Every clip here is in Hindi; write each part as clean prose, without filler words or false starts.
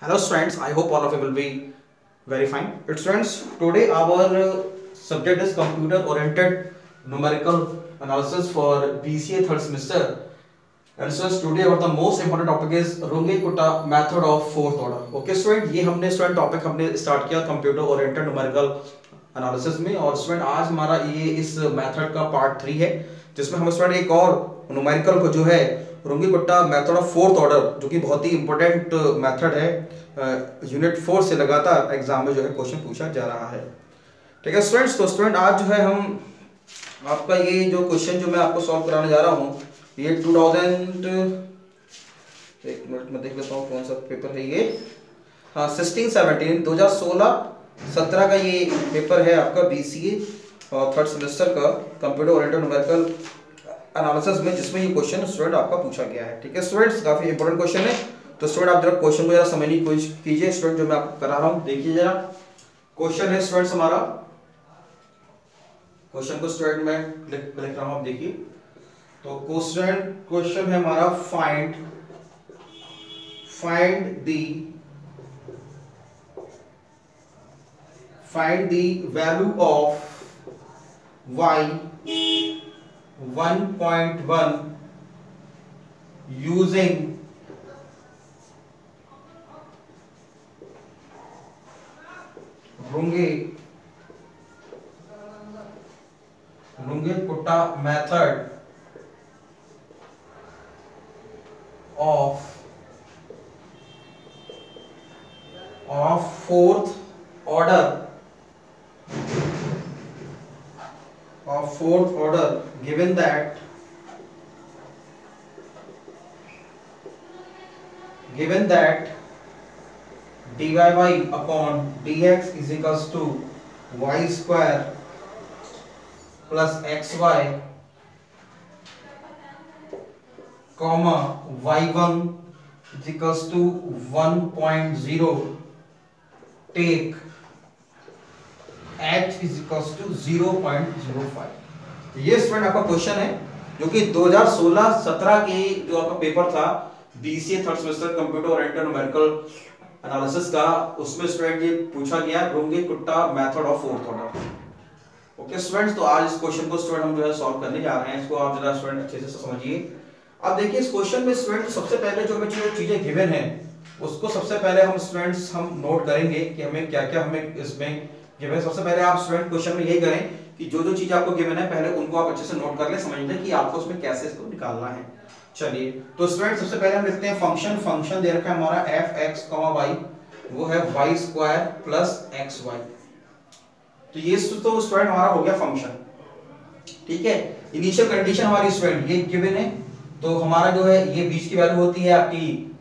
Hello students, I hope all of you will be very fine. Students, today our subject is computer oriented numerical analysis for BCA third semester. And so today our the most important topic is Runge-Kutta method of fourth order. Okay student, ये हमने student topic हमने start किया computer oriented numerical analysis में और student आज हमारा ये इस method का part 3 है जिसमें हम student एक और numerical को जो है रुंगी-कुट्टा मेथड ऑफ फोर्थ ऑर्डर जो कि बहुत ही इंपॉर्टेंट मेथड है यूनिट 4 से लगातार एग्जाम में जो है क्वेश्चन पूछा जा रहा है। ठीक है स्टूडेंट्स, तो स्टूडेंट आज जो है हम आपका ये जो क्वेश्चन जो मैं आपको सॉल्व कराने जा रहा हूँ ये 2000 एक मिनट में देख लेता हूँ कौन सा पेपर है ये। हाँ 16-17 2016-17 का ये पेपर है आपका BCA और थर्ड सेमेस्टर का कंप्यूटर ओरिएंटेड न्यूमेरिकल एनालिसिस में जिसमें ये क्वेश्चन स्टूडेंट आपका पूछा गया है। ठीक है स्टूडेंट्स, काफी इंपॉर्टेंट क्वेश्चन है तो स्टूडेंट आप जरा क्वेश्चन को जरा समझने की कोशिश कीजिए। स्टूडेंट जो मैं आपको करा रहा हूं देखिए जरा क्वेश्चन है स्टूडेंट्स हमारा, क्वेश्चन को स्टूडेंट मैं लिख रहा हूं, आप देखिए तो क्वेश्चन है हमारा find the value of y 1.1 using Runge-Kutta method of fourth order given that dy upon dx is equals to y square plus xy comma y1 is equals to 1.0 take h is equals to 0.05। ये स्टूडेंट आपका क्वेश्चन है जो कि 2016-17 के जो आपका पेपर था BCA third semester computer oriented numerical analysis का, उसमें स्टूडेंट ये पूछा गया Runge Kutta method of fourth order. Okay students, तो आज इस क्वेश्चन को स्टूडेंट हम जो है सॉल्व करने जा रहे हैं। इसको आप जरा स्टूडेंट अच्छे से समझिए। अब देखिए इस क्वेश्चन में स्टूडेंट सबसे पहले जो हमें चीजें गिवन है उसको सबसे पहले हम स्टूडेंट्स हम नोट करेंगे कि हमें क्या क्या हमें इसमें गिवन। सबसे पहले आप स्टूडेंट क्वेश्चन में यही करें कि जो चीज आपको गिवन है पहले उनको आप अच्छे से नोट कर ले, समझ लें कि आपको उसमें कैसे इसको निकालना है। चलिए तो स्टूडेंट सबसे पहले हम लिखते हैं फंक्शन दे रखा है हमारा fx, y वो है y स्क्वायर प्लस xy। तो ये तो स्टूडेंट हमारा हो गया फंक्शन। ठीक है, इनिशियल कंडीशन हमारी स्टूडेंट ये गिवन है तो हमारा जो है ये बीच की वैल्यू होती है आपकी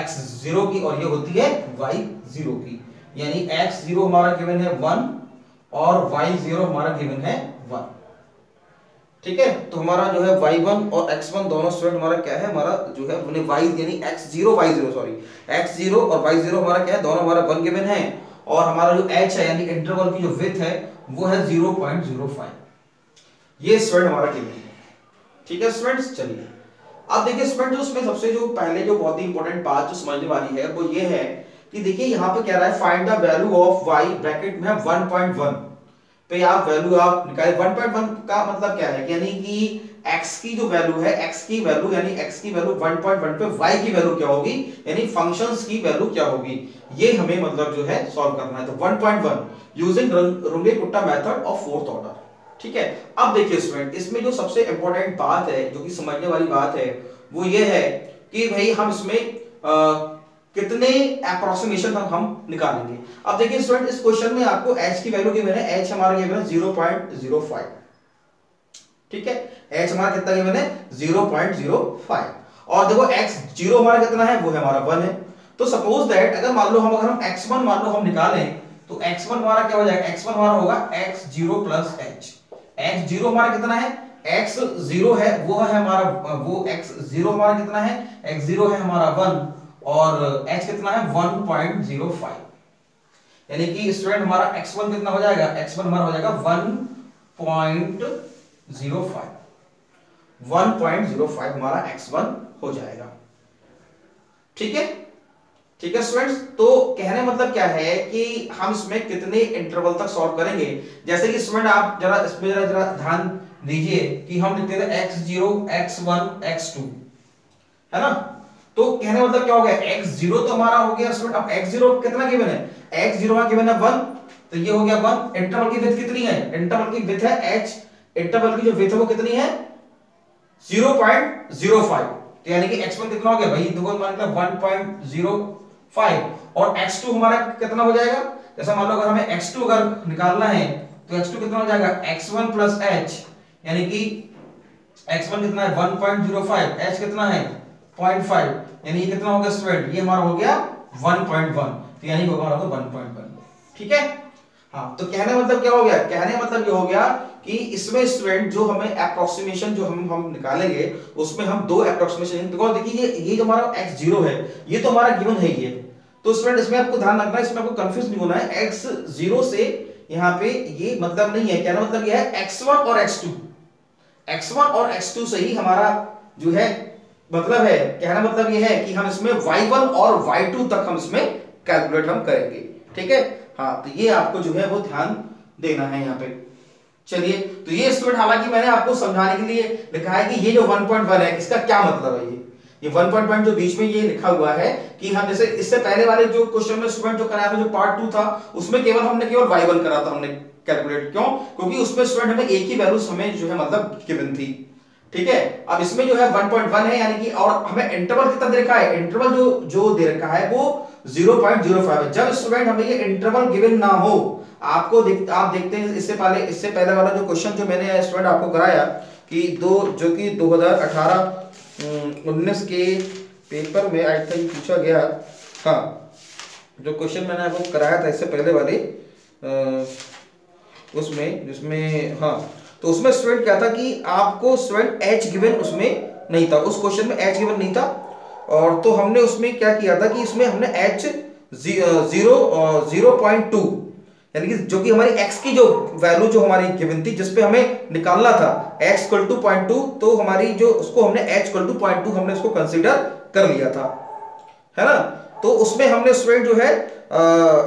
x0 की और ये होती है y0 की, यानी x0 हमारा गिवन है 1 और y0 हमारा गिवन है 1। ठीक है, तो हमारा जो है y1 और x1 दोनों स्टूडेंट हमारा क्या है, हमारा जो है अपने y यानी x0 और y0 हमारा क्या है, दोनों हमारा 1 गिवन है और हमारा जो h है यानी इंटरवल की जो विड्थ है वो है 0.05। ये स्टूडेंट हमारा गिवन है। ठीक है स्टूडेंट्स, चलिए अब देखिए स्टूडेंट जो उसमें सबसे जो पहले जो बहुत ही इंपॉर्टेंट बात जो समझने वाली है वो ये है कि देखिए यहाँ पे कह रहा है find the value of y bracket में 1.1 पे आप वैल्यू आप निकाले। 1.1 का मतलब क्या है, यानी कि x की जो वैल्यू है x की वैल्यू 1.1 पे y की वैल्यू क्या होगी, यानी फंक्शंस की वैल्यू क्या होगी, ये हमें मतलब जो है सॉल्व करना है। तो 1.1 using Runge Kutta method of fourth order. ठीक है, अब देखिए स्टूडेंट इसमें जो सबसे इंपॉर्टेंट बात है जो कि समझने वाली बात है वो ये है कि भाई हम इसमें कितने अप्रोक्सीमेशन तक हम निकालेंगे। अब देखिए स्टूडेंट इस क्वेश्चन में आपको h की वैल्यू गिवन है, h हमारा गिवन है 0.05। ठीक है, h हमारा कितना गिवन है 0.05 और देखो x0 हमारा कितना है वो है हमारा 1 है। तो सपोज दैट अगर अगर हम x1 मान लो हम निकालें तो x1 हमारा क्या हो जाएगा, x1 हमारा होगा x0 प्लस h। x0 हमारा कितना है, x0 है वो है हमारा वो x0 हमारा कितना है, x0 है हमारा 1 और h कितना है 1.05, यानी कि स्टूडेंट हमारा x1 कितना हो जाएगा, x1 हमारा हो जाएगा 1.05 हमारा x1 हो जाएगा। ठीक है, ठीक है स्टूडेंट्स, तो कहने मतलब क्या है कि हम इसमें कितने इंटरवल तक सॉल्व करेंगे। जैसे कि स्टूडेंट आप जरा इसमें जरा ध्यान दीजिए कि हम लिखते थे x0 x1 x2, है ना। तो कहने मतलब क्या हो गया, x0 तो हमारा हो गया स्टूडेंट। अब x0 कितना गिवन है, x0 का गिवन है 1, तो ये हो गया 1। इंटरवल की विड्थ कितनी है, इंटरवल की विड्थ है h, इंटरवल की जो विड्थ है वो कितनी है 0.05, तो यानी कि x1 कितना हो गया भाई, देखो मान लो 1.05, और x2 हमारा कितना हो जाएगा, जैसा मान लो अगर हमें x2 अगर निकालना है तो x2 कितना हो जाएगा x1 प्लस h, यानी कि x1 कितना है 1.05, h कितना है 0.5, यानी ये कितना हो गया स्टूडेंट, ये हमारा हो गया 1.1, तो यानी हमारा होगा 1.1। ठीक है, हाँ। तो कहने मतलब क्या हो गया, कहने मतलब ये हो गया कि इसमें स्टूडेंट जो हमें अप्रोक्सीमेशन जो हम निकालेंगे उसमें हम दो अप्रोक्सीमेशन, देखिए ये जो हमारा x0 है ये तो हमारा गिवन है ये, तो स्टूडेंट इसमें आपको ध्यान रखना है, इसमें आपको कंफ्यूज नहीं होना है। x0 से यहाँ पे ये मतलब नहीं है, कहना मतलब यह है x1 और x2, x1 और x2 से ही हमारा जो है मतलब है, कहना मतलब यह है कि हम इसमें y1 और y2 तक हम इसमें कैलकुलेट हम करेंगे। ठीक है, हाँ। तो ये आपको जो है वो ध्यान देना है यहाँ पे। चलिए, तो ये स्टूडेंट हालांकि मैंने आपको समझाने के लिए लिखा है कि ये जो 1.1 है इसका क्या मतलब है, ये 1.1 जो बीच में ये लिखा हुआ है कि हम जैसे इससे पहले वाले जो क्वेश्चन में स्टूडेंट जो कराया था जो पार्ट 2 था उसमें हमने केवल y1 करा था हमने कैलकुलेट, क्यों, क्योंकि उसमें स्टूडेंट हमें एक ही वैल्यू हमें जो है मतलब गिवन थी। ठीक है, अब इसमें जो है 1.1 है, यानी कि और हमें इंटरवल कितना दे रखा है, इंटरवल जो दे रखा है वो 0.05 है। जब स्टूडेंट हमें ये इंटरवल गिवन ना हो, आप देखते हैं इससे पहले वाला जो क्वेश्चन जो मैंने स्टूडेंट आपको कराया कि जो कि 2018-19 के पेपर में आई थिंक पूछा गया, हाँ, जो क्वेश्चन मैंने आपको कराया था इससे पहले वाले उसमें जिसमें, हाँ, तो उसमें स्टूडेंट क्या था कि आपको स्टूडेंट एच गिवन उसमें नहीं था, उस क्वेश्चन में एच गिवन नहीं था, और तो हमने उसमें क्या किया था कि इसमें हमने एच 0.2 यानी कि जो कि हमारी x की जो वैल्यू जो हमारी गिवन थी जिसपे हमें निकालना था x इक्वल टू 0.2, तो हमारी जो उसको हमने h इक्वल टू 0.2 हमने उसको कंसीडर कर लिया था, है ना। तो उसमें हमने स्टूडेंट जो है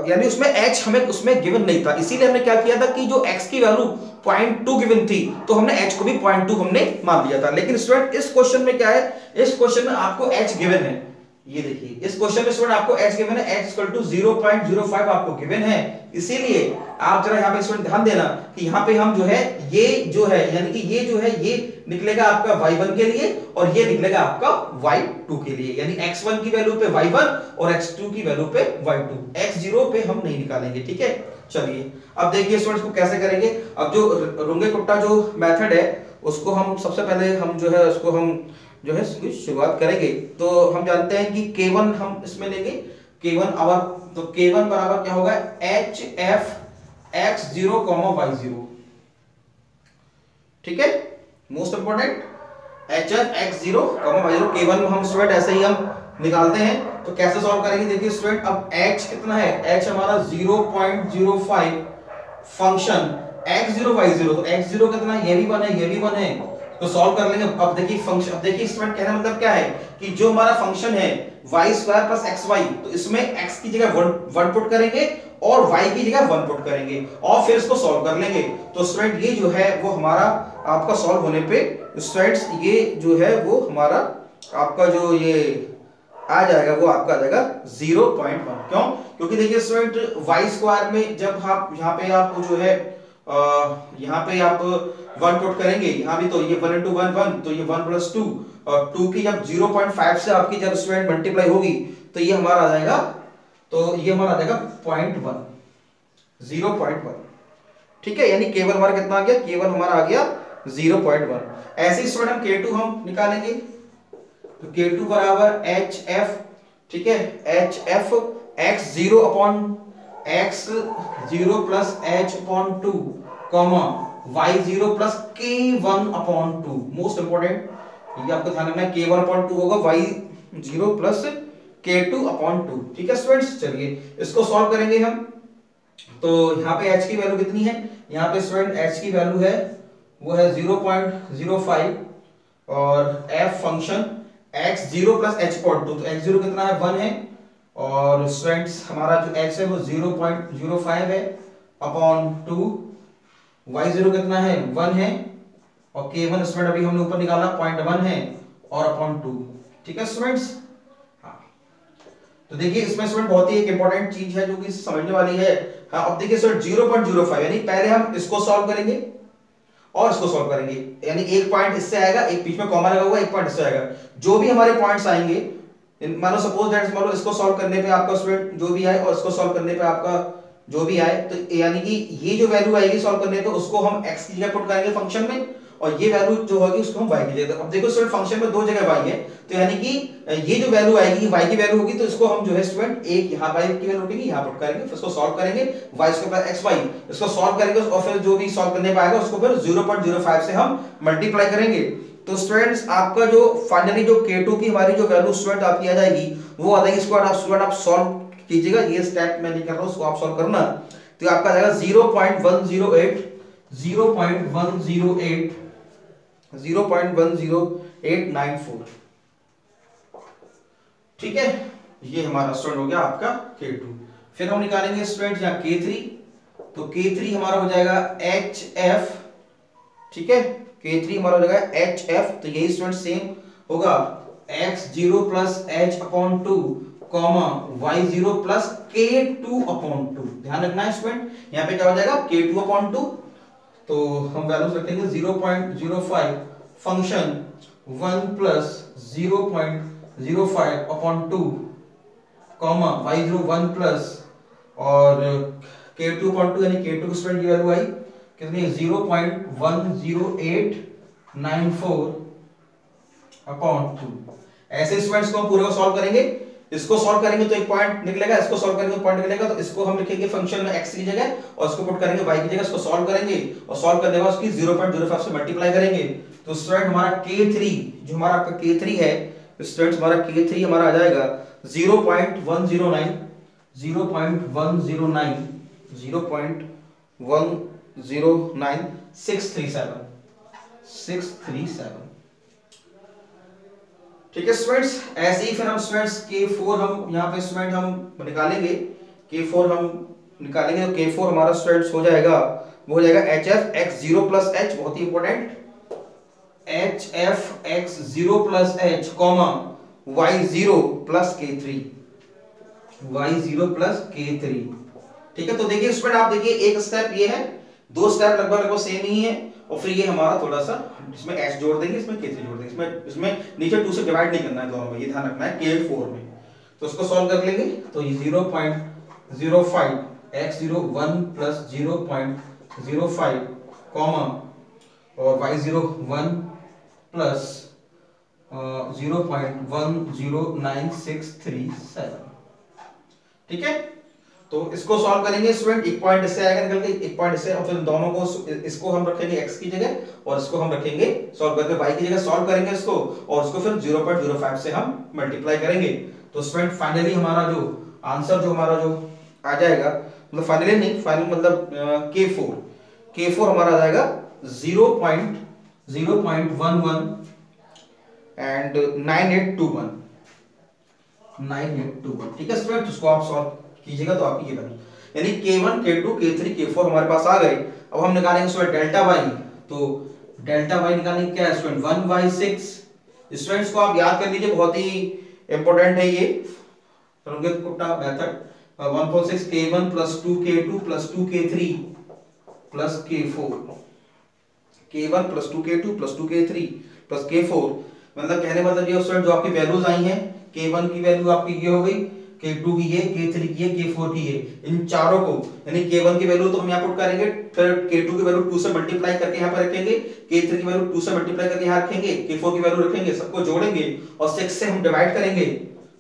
यानी उसमें h हमें उसमें गिवन नहीं था, इसीलिए हमने क्या किया था कि जो x की वैल्यू 0.2 गिवन थी तो हमने h को भी 0.2 हमने मान लिया था। लेकिन स्टूडेंट इस क्वेश्चन में क्या है, इस क्वेश्चन में आपको h गिवन है, ये देखिए इस क्वेश्चन में स्टूडेंट आपको h गिवन है, x इक्वल टू 0.05 आपको गिवन है, इसीलिए आप जरा यहाँ पे स्टूडेंट ध्यान देना कि यहाँ पे हम जो है ये जो है यानी कि ये जो है ये निकलेगा आपका y1 के लिए और ये निकलेगा आपका y2 के लिए, यानी x1 की वैल्यू पे y1 और x2 की वैल्यू पे y2, x0 पे हम नहीं निकालेंगे। ठीक है, चलिए अब देखिए स्टूडेंट्स को कैसे करेंगे। अब जो रुंगे कुट्टा जो मेथड है उसको हम सबसे पहले हम जो है उसको हम जो है शुरुआत करेंगे। तो हम जानते हैं कि k1 हम इसमें लेंगे, k1 आवर, तो k1 बराबर क्या होगा hf x0, y0। ठीक है, most important hf x0, y0, k1 हम स्टूडेंट ऐसे ही हम निकालते हैं। तो कैसे सॉल्व करेंगे, देखिए स्टूडेंट अब h कितना है, h हमारा 0.05 फंक्शन x0 y0, तो x0 कितना है, ये भी 1 है, ये भी 1 है, तो सॉल्व कर लेंगे। अब देखिए फंक्शन, अब देखिए स्टूडेंट कहने मतलब क्या है कि जो हमारा फंक्शन है y स्क्वायर प्लस xy, तो इसमें x की जगह 1 पुट करेंगे और y की जगह 1 पुट करेंगे और फिर इसको सॉल्व कर लेंगे। तो स्टूडेंट ये जो है वो हमारा आपका सॉल्व होने पे स्टूडेंट्स ये जो है वो हमारा आपका जो ये आ जाएगा वो आपका आ जाएगा 0.1। क्यों, क्योंकि देखिए स्टूडेंट y स्क्वायर में जब आप यहाँ पे आप जो है यहाँ पे आप 1 पुट करेंगे, यहाँ भी तो ये 1 into 1 1, तो ये 1 + 2, और 2 की जब 0.5 से आपकी जब स्टूडेंट मल्टीप्लाई होगी तो ये हमारा आ जाएगा, तो ये हमारा आ जाएगा 0.1, 0.1। ठीक है, यानी k1 हमारा कितना आ गया, k1 हमारा आ गया 0.1। ऐसे स्टूडेंट हम k2 हम निकालेंगे, तो k2 बराबर hf, ठीक है, hf x0 upon x0 plus h upon 2 comma y0 plus k1 upon 2। Most important ये आपको ध्यान रखना है, k1 अपॉन 2 होगा y0 प्लस k2 अपॉन 2। ठीक है स्टूडेंट्स, चलिए इसको सॉल्व करेंगे हम। तो यहाँ पे h की वैल्यू कितनी है, यहाँ पे स्टूडेंट h की वैल्यू है वो है 0.05 और f function x0 plus h upon 2, तो x0 कितना है 1 है और स्टूडेंट्स हमारा जो x है वो 0.05 है अपॉन 2, y0 कितना है 1 है, और k1 स्टूडेंट अभी हमने ऊपर निकाला 0.1 है और अपॉन 2। ठीक है स्टूडेंट्स। हाँ तो देखिए इसमें स्टूडेंट बहुत ही एक इंपॉर्टेंट चीज है जो कि समझने वाली है। हाँ अब देखिए स्टूडेंट 0.05 यानी पहले हम इसको सॉल्व करेंगे और इसको सॉल्व करेंगे, यानी एक पॉइंट इससे आएगा, एक बीच में कॉमा लगा हुआ, एक पॉइंट इससे आएगा। जो भी हमारे पॉइंट्स आएंगे, मानो सपोज दैट मान लो इसको सॉल्व करने पे आपका स्टूडेंट जो भी आए और इसको सॉल्व करने पे आपका जो भी आए, तो यानी कि ये जो वैल्यू आएगी सॉल्व करने पे उसको हम x की जगह पुट करेंगे फंक्शन में, और ये वैल्यू जो होगी उसको हम y की जगह। अब देखो स्टूडेंट फंक्शन में दो जगह y है, तो यानी कि ये जो वैल्यू आएगी y की वैल्यू होगी, तो इसको हम जो है स्टूडेंट एक यहाँ y की वैल्यू उठेगी यहाँ पुट करेंगे, फिर इसको सॉल्व करेंगे y स्क्वायर प्लस xy, इसको सॉल्व करेंगे और फिर जो भी सॉल्व करने पाएगा उसको फिर 0.05 से हम मल्टीप्लाई करेंगे। तो स्टूडेंट्स आपका जो फाइनली जो k2 की हमारी जो वैल्यू स्टूडेंट आपकी आ जाएगी वो आ जाएगी, इसको स्टूडेंट आप सॉल्व कीजिएगा, ये स्टेप मैं नहीं कर रहा हूं, उसको आप सॉल्व करना। तो आपका आ जाएगा 0.10894। ठीक है, ये हमारा स्टूडेंट हो गया आपका k2। फिर हम निकालेंगे स्टूडेंट यहाँ k3, तो k3 हमारा हो जाएगा hf। ठीक है, k3 हमारा हो जाएगा hf, तो यही स्टूडेंट सेम होगा x0 plus h upon 2 comma y0 plus k2 upon 2। ध्यान रखना है स्टूडेंट, यहाँ पे क्या हो जाएगा k2 अपॉन 2, तो हम वैल्यूज रखेंगे 0.05 function 1 plus 0.05 upon 2 comma y0 1 plus और k2 अपॉन 2, यानी k2 स्टूडेंट की वैल्यू आई कितनी 0.10894 अपॉन 2। ऐसे स्टूडेंट्स को हम पूरे को सॉल्व करेंगे, इसको सॉल्व करेंगे तो एक पॉइंट निकलेगा, इसको सॉल्व करेंगे तो पॉइंट निकलेगा, तो इसको हम लिखेंगे फंक्शन में x की जगह और इसको पुट करेंगे y की जगह, इसको सॉल्व करेंगे और सॉल्व करने के बाद उसकी 0.05 से मल्टीप्लाई करेंगे। तो स्टूडेंट हमारा k3 जो हमारा आपका k3 है, स्टूडेंट्स हमारा k3 हमारा आ जाएगा 0.109637। ठीक है स्टूडेंट्स, ऐसे ही फिर हम स्टूडेंट्स k4 हम यहाँ पे स्टूडेंट हम निकालेंगे, k4 हम निकालेंगे, तो k4 हमारा स्टूडेंट्स हो जाएगा, वो हो जाएगा hf x0 प्लस h, बहुत ही important, hf x0 plus h comma y0 plus k3, y0 plus k3। ठीक है, तो देखिए स्टूडेंट आप देखिए एक स्टेप ये है, दो स्टेप लगभग सेम ही है, और फिर ये हमारा थोड़ा सा इसमें h जोड़ देंगे, इसमें k3 जोड़ देंगे, इसमें नीचे 2 से डिवाइड नहीं करना है दोनों में, ये ध्यान रखना है k4 में। तो इसको सॉल्व कर लेंगे, तो ये 0.05 x0 1 प्लस 0.05 कॉमा और y0 1 प्लस 0.109637। ठीक है, तो इसको सॉल्व करेंगे स्टूडेंट, एक पॉइंट इससे आएगा निकल के, एक पॉइंट इससे, और फिर दोनों को इसको हम रखेंगे x की जगह और इसको हम रखेंगे सॉल्व करके y की जगह, सॉल्व करेंगे इसको और उसको फिर 0.05 से हम मल्टीप्लाई करेंगे। तो स्टूडेंट फाइनली हमारा जो आंसर जो हमारा जो आ जाएगा, मतलब फाइनली नहीं, फाइनल मतलब k4 हमारा आ जाएगा 0.11 एंड 9821। ठीक है स्टूडेंट, उसको आप सॉल्व कीजिएगा तो आपकी ये बनी, यानी k1 k2 k3 k4 हमारे पास आ गए। अब हम निकालेंगे स्टूडेंट डेल्टा y, तो डेल्टा y निकालेंगे क्या है स्टूडेंट 1/6। स्टूडेंट्स को आप याद कर लीजिए, बहुत ही इंपॉर्टेंट है ये method, 1/6 k1 plus 2k2 plus 2k3 plus k4, k1 plus 2k2 plus 2k3 plus k4, मतलब कहने मतलब ये स्टूडेंट जो आपकी वैल्यूज आई हैं, k1 की वैल्यू आपकी ये हो गई, k2 की है, k3 की है, k4 की है, इन चारों को, यानी k1 की वैल्यू तो हम यहाँ पुट करेंगे, फिर k2 की वैल्यू 2 से मल्टीप्लाई करके यहाँ पर रखेंगे, k3 की वैल्यू 2 से मल्टीप्लाई करके यहाँ रखेंगे, k4 की वैल्यू रखेंगे, सबको जोड़ेंगे और 6 से हम डिवाइड करेंगे।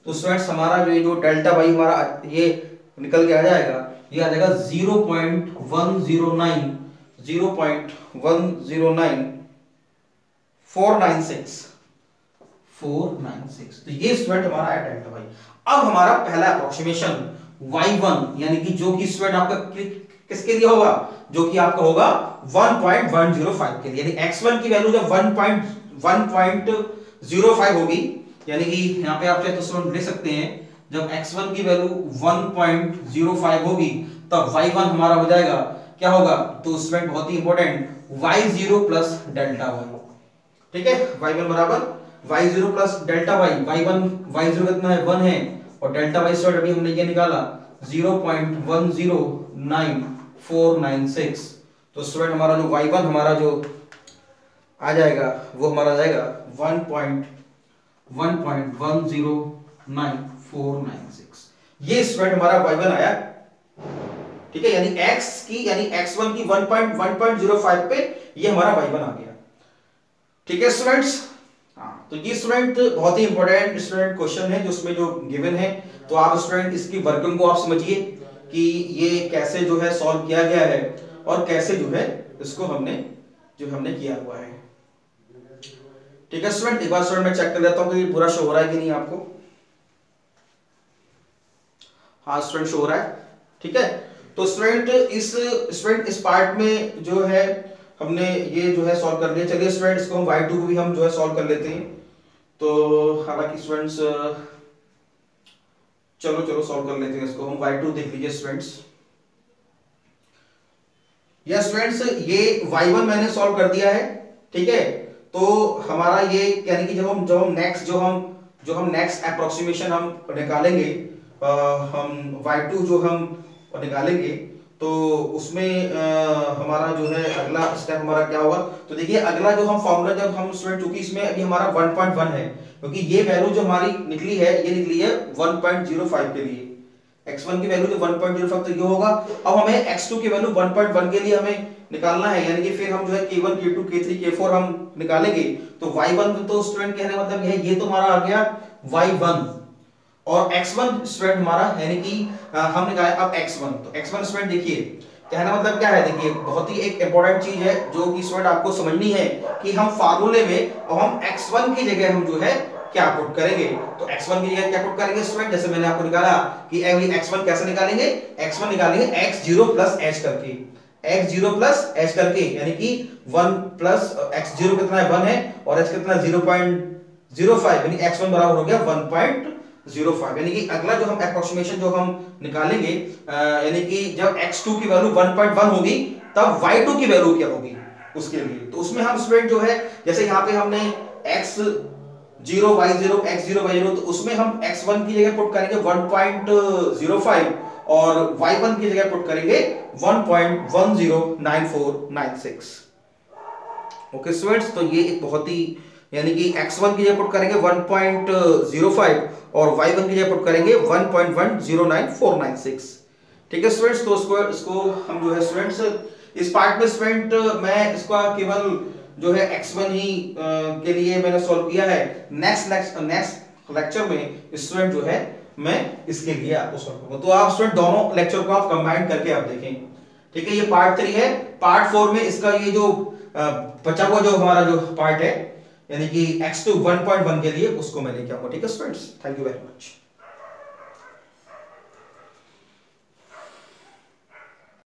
तो स्टूडेंट्स हमारा जो ये जो डेल्टा y हमारा ये निकल के आ जाएगा, ये आ जाएगा 0.109496। तो ये स्टूडेंट हमारा है डेल्टा y। अब हमारा पहला अप्रोक्सीमेशन y1, यानी कि जो कि स्टूडेंट आपका किसके लिए होगा, जो कि आपका होगा 1.105 के लिए, यानी x1 की वैल्यू जब 1.05 होगी, यानी कि यहाँ पे आप चाहे तो स्टूडेंट ले सकते हैं जब x1 की वैल्यू 1.05 होगी तब y1 हमारा हो जाएगा, क्या होगा, तो स्टूडेंट बहुत ही important, y0 plus delta y। ठीक है, y1 बराबर y0 plus delta y। y0 कितना है, 1 है, और डेल्टा y स्टूडेंट अभी हमने ये निकाला 0.109496। तो स्टूडेंट हमारा जो y1 हमारा जो आ जाएगा वो हमारा जाएगा 1.109496। ये स्टूडेंट हमारा y1 आया। ठीक है, यानी x1 की 1.05 पे ये हमारा y1 आ गया। ठीक है स्टूडेंट्स, हाँ, तो ये स्टूडेंट बहुत ही इंपॉर्टेंट स्टूडेंट क्वेश्चन है जो उसमें जो गिवन है। तो आप स्टूडेंट इसकी वर्किंग को आप समझिए कि ये कैसे जो है सॉल्व किया गया है और कैसे जो है इसको हमने किया हुआ है। ठीक है स्टूडेंट, एक बार स्टूडेंट मैं चेक कर लेता हूँ कि पूरा शो हो रहा है कि नहीं आपको। हाँ स्टूडेंट शो हो रहा है। ठीक है, तो स्टूडेंट इस पार्ट में जो है हमने ये जो है सॉल्व कर लिया। चलिए स्टूडेंट इसको हम y2 को भी हम जो है सॉल्व कर लेते हैं। तो हालांकि स्टूडेंट्स चलो सॉल्व कर लेते हैं इसको हम। y2 देख लीजिए स्टूडेंट्स। यस स्टूडेंट्स, ये y1 मैंने सॉल्व कर दिया है। ठीक है, तो हमारा ये यानी कि जब हम नेक्स्ट अप्रोक्सीमेशन हम निकालेंगे, हम y2 जो हम निकालेंगे, तो उसमें हमारा जो है अगला स्टेप हमारा क्या होगा। तो देखिए अगला जो हम फॉर्मूला जब हम स्टूडेंट, चूंकि इसमें अभी हमारा 1.1 है, क्योंकि ये वैल्यू जो हमारी निकली है ये निकली है 1.05 के लिए। x1 की वैल्यू जो 1.05 तो ये होगा। अब हमें x2 की वैल्यू 1.1 के लिए हमें निकालना है, यानी कि फिर हम जो है k1 k2 k3 k4 हम निकालेंगे। तो y1 तो स्टूडेंट कहने का मतलब ये तो हमारा आ गया y1, और x1 स्टूडेंट हमारा यानी कि हम निकाले अब x1। तो x1 स्टूडेंट देखिए कहना मतलब क्या है, देखिए बहुत ही एक इंपॉर्टेंट चीज है जो कि स्टूडेंट आपको समझनी है कि हम फार्मूले में अब हम x1 की जगह हम जो है क्या पुट करेंगे। तो x1 की जगह क्या पुट करेंगे स्टूडेंट, जैसे मैंने आपको निकाला कि x1 कैसे निकालेंगे, x1 निकालेंगे x0 प्लस h करके, x0 प्लस h करके, यानी कि 1 प्लस x0 कितना है 1 है और h कितना 0.05, यानी x1 बराबर हो गया 1.05। यानी कि अगला जो हम अप्रोक्सीमेशन जो हम निकालेंगे, यानी कि जब x2 की वैल्यू 1.1 होगी तब y2 की वैल्यू क्या होगी उसके लिए। तो उसमें हम स्टूडेंट जो है जैसे यहाँ पे हमने x0 y0 तो उसमें हम x1 की जगह पुट करेंगे 1.05 और y1 की जगह पुट करेंगे 1.109496। ओके स्टूडेंट्स, तो ये एक बहुत ही यानी कि x1 की जगह पुट करेंगे 1.05 और y1 की जगह पुट करेंगे 1.109496। ठीक है स्टूडेंट्स, तो इसको हम जो है स्टूडेंट्स इस पार्ट में स्टूडेंट मैं इसका केवल जो है x1 ही के लिए मैंने सॉल्व किया है। नेक्स्ट लेक्चर में स्टूडेंट जो है मैं इसके लिए आपको सॉल्व करूंगा। तो आप स्टूडेंट दोनों लेक्चर को आप कंबाइन करके आप देखें। ठीक है, ये पार्ट 3 है। पार्ट 4 में इसका ये जो बचा हुआ जो हमारा जो पार्ट है यानी कि x2 1.1 के लिए उसको मैं लेके आऊंगा। ठीक है students, thank you very much.